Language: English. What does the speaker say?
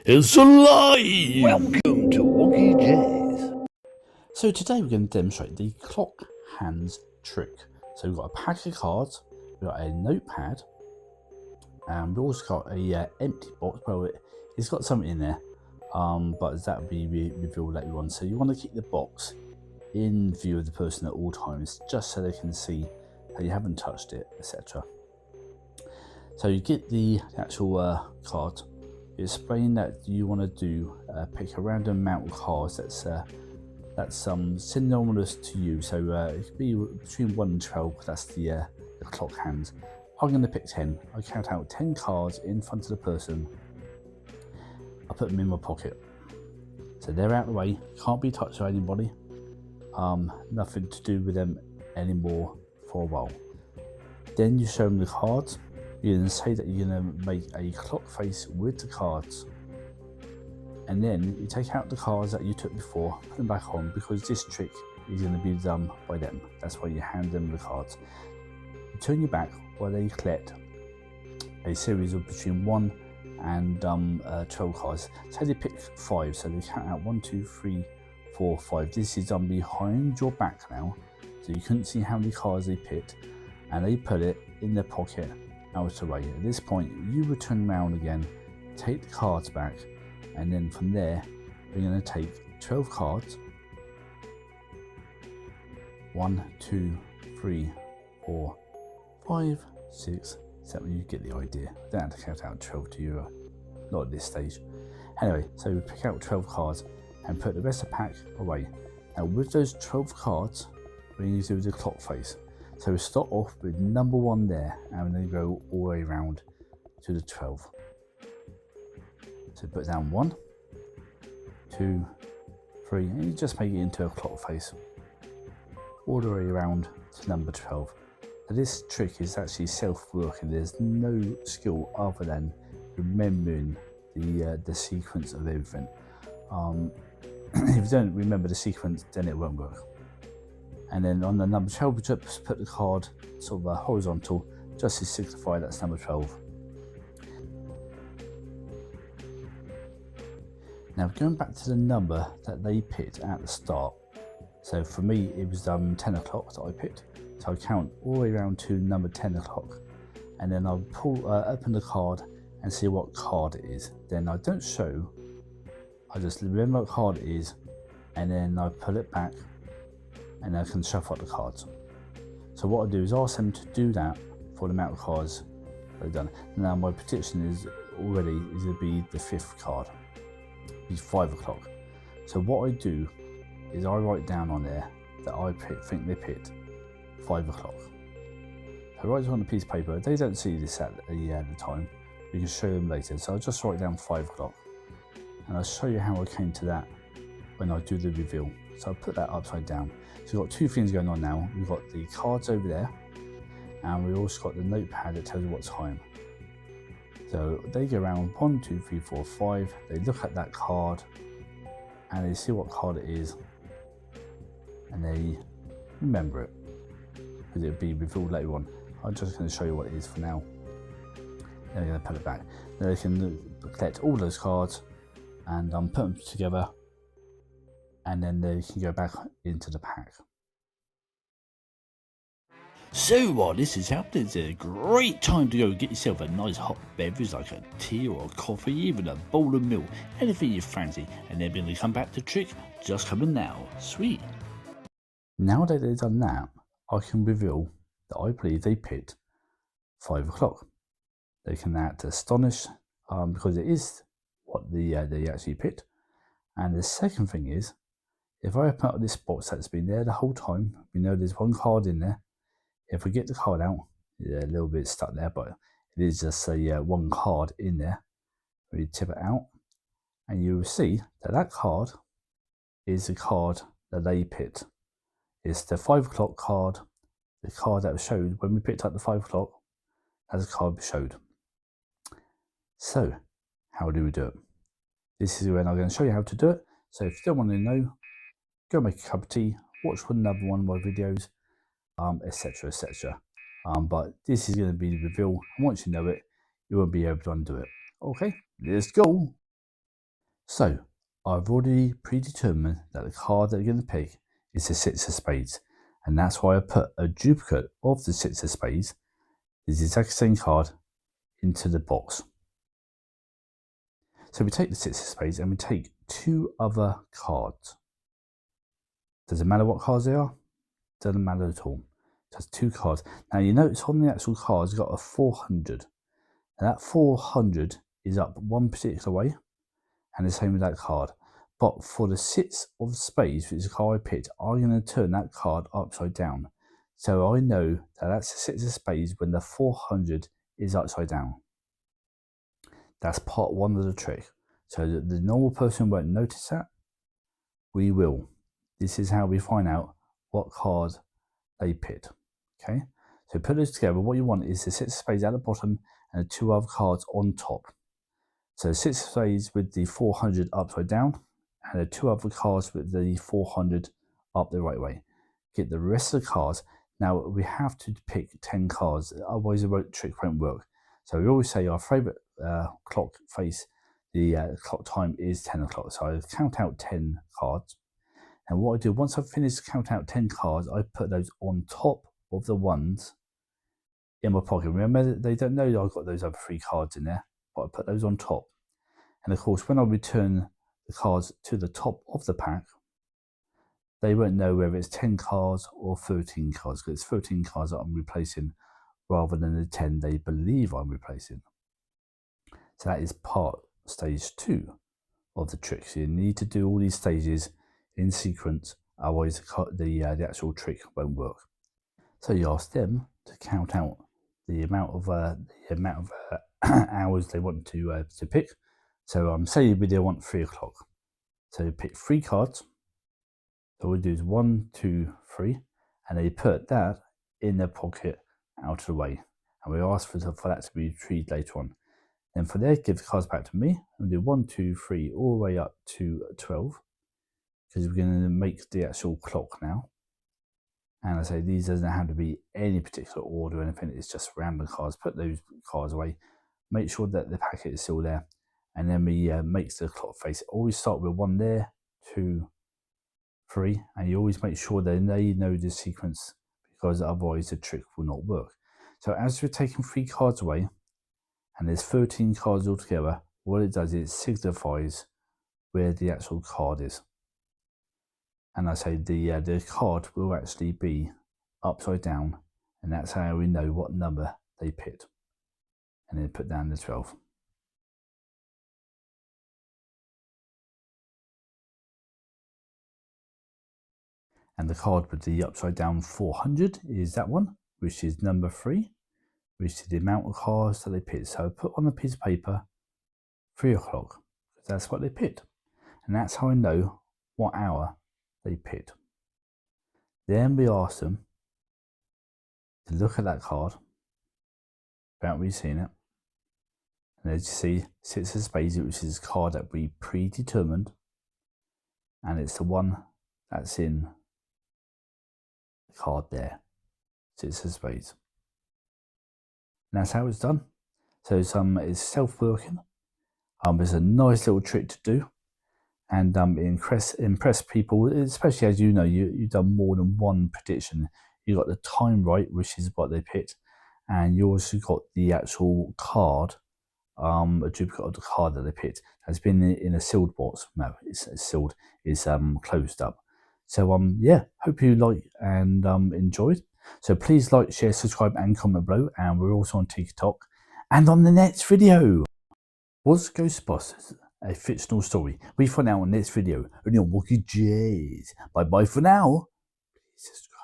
is alive! Welcome to Wonkeyjase. So today we're going to demonstrate the clock hands trick. So we've got a pack of cards, we've got a notepad, and we've also got a empty box. Well, it's got something in there, but that will be revealed later on. So you want to keep the box in view of the person at all times, just so they can see that you haven't touched it, etc. So you get the actual card. You explain that you want to do pick a random amount of cards that's synonymous to you. So it could be between 1 and 12. That's the clock hands. I'm going to pick 10. I count out 10 cards in front of the person. I put them in my pocket, so they're out of the way. Can't be touched by anybody. Nothing to do with them anymore for a while. Then you show them the cards. You're going to say that you're going to make a clock face with the cards, and then you take out the cards that you took before, put them back on, because this trick is going to be done by them. That's why you hand them the cards. You turn your back while they collect a series of between 1 and 12 cards. Say they pick 5, so they count out 1, 2, 3, 4, 5. This is done behind your back now, so you couldn't see how many cards they picked, and they put it in their pocket out away. At this point, you would turn around again, take the cards back, and then from there, we're going to take 12 cards. 1, 2, 3, 4, 5, 6, 7. You get the idea. I don't have to count out 12 to you, not at this stage. Anyway, so we pick out 12 cards and put the rest of the pack away. Now, with those 12 cards, we're going to do the clock face. So we start off with number 1 there, and then go all the way around to the 12. So put down 1, 2, 3, and you just make it into a clock face all the way around to number 12. Now this trick is actually self-working. There's no skill other than remembering the sequence of everything. If you don't remember the sequence, then it won't work. And then on the number 12, we just put the card sort of horizontal, just to signify that's number 12. Now going back to the number that they picked at the start. So for me, it was 10 o'clock that I picked. So I count all the way around to number 10 o'clock. And then I'll open the card and see what card it is. Then I don't show, I just remember what card it is, and then I pull it back, and I can shuffle up the cards. So what I do is ask them to do that for the amount of cards they've done. Now my prediction is already going to be the 5th card. It's 5 o'clock. So what I do is I write down on there that I think they picked 5 o'clock. I write it on a piece of paper. They don't see this at the time. We can show them later. So I'll just write down 5 o'clock, and I'll show you how I came to that when I do the reveal. So I'll put that upside down. So we've got 2 things going on now. We've got the cards over there, and we've also got the notepad that tells you what time. So they go around 1, 2, 3, 4, 5. They look at that card, and they see what card it is, and they remember it, because it'll be revealed later on. I'm just going to show you what it is for now. Then I'm going to put it back. Then they can collect all those cards and put them together, and then they can go back into the pack. So while this is happening, it's a great time to go get yourself a nice hot beverage like a tea or a coffee, even a bowl of milk, anything you fancy, and then when they come back to trick, just come in now. Sweet. Now that they've done that, I can reveal that I believe they picked 5 o'clock. They can act astonished because it is what they actually picked. And the second thing is, if I open up this box that's been there the whole time, we know there's 1 card in there. If we get the card out, yeah, a little bit stuck there, but it is just a 1 card in there. We tip it out, and you will see that that card is the card that they picked. It's the 5 o'clock card, the card that was showed when we picked up the 5 o'clock. That's the card we showed. So, how do we do it? This is when I'm going to show you how to do it. So if you don't want to know, go make a cup of tea, watch another one of my videos, etc, etc. But this is going to be the reveal, and once you know it, you won't be able to undo it. Okay, let's go. So I've already predetermined that the card that you're going to pick is the six of spades, and that's why I put a duplicate of the six of spades, the exact same card, into the box. So we take the six of spades and we take two other cards. Does it matter what cards they are? Doesn't matter at all. Just two cards. Now you notice on the actual cards you've got a 400. And that 400 is up one particular way, and the same with that card. But for the six of spades, which is the card I picked, I'm going to turn that card upside down. So I know that that's the six of spades when the 400 is upside down. That's part one of the trick. So that the normal person won't notice that. We will. This is how we find out what card they picked. Okay, so put those together. What you want is the six of spades at the bottom and the two other cards on top. So six of spades with the 400 upside down, and the two other cards with the 400 up the right way. Get the rest of the cards. Now we have to pick 10 cards, otherwise the trick won't work. So we always say our favourite clock face, the clock time is 10 o'clock. So I count out 10 cards. And what I do, once I've finished count out 10 cards, I put those on top of the ones in my pocket. Remember, they don't know I've got those other three cards in there, but I put those on top. And of course, when I return the cards to the top of the pack, they won't know whether it's 10 cards or 13 cards, because it's 13 cards that I'm replacing rather than the 10 they believe I'm replacing. So that is stage 2 of the trick. So you need to do all these stages in sequence, otherwise the actual trick won't work. So you ask them to count out the amount of hours they want to pick. So say they want 3 o'clock. So you pick 3 cards. So we do is 1, 2, 3, and they put that in their pocket out of the way. And we ask for that to be retrieved later on. Then for there, give the cards back to me. And do 1, 2, 3, all the way up to 12. Because we're going to make the actual clock now. And I say these doesn't have to be any particular order or anything, it's just random cards. Put those cards away, make sure that the packet is still there, and then we make the clock face. Always start with 1 there, 2, 3, and you always make sure that they know the sequence, because otherwise the trick will not work. So as we're taking 3 cards away, and there's 13 cards altogether, what it does is it signifies where the actual card is. And I say the card will actually be upside down, and that's how we know what number they picked. And then put down the 12. And the card with the upside down 400 is that one, which is number 3, which is the amount of cards that they picked. So I put on a piece of paper 3 o'clock, because that's what they picked. And that's how I know what hour they picked. Then we ask them to look at that card without really seeing it. And as you see, six of spades, which is a card that we predetermined, and it's the one that's in the card there, six of spades. And that's how it's done. So it's self-working. It's a nice little trick to do, and impress people, especially as you know, you've done more than one prediction. You got the time right, which is what they picked, and you also got the actual card, a duplicate of the card that they picked has been in a sealed box. No, it's sealed. It's closed up. So yeah, hope you like and enjoyed. So please like, share, subscribe, and comment below. And we're also on TikTok. And on the next video, was Ghostbusters a fictional story? We find out on the next video only on Wonkeyjase. Bye bye for now. Please subscribe.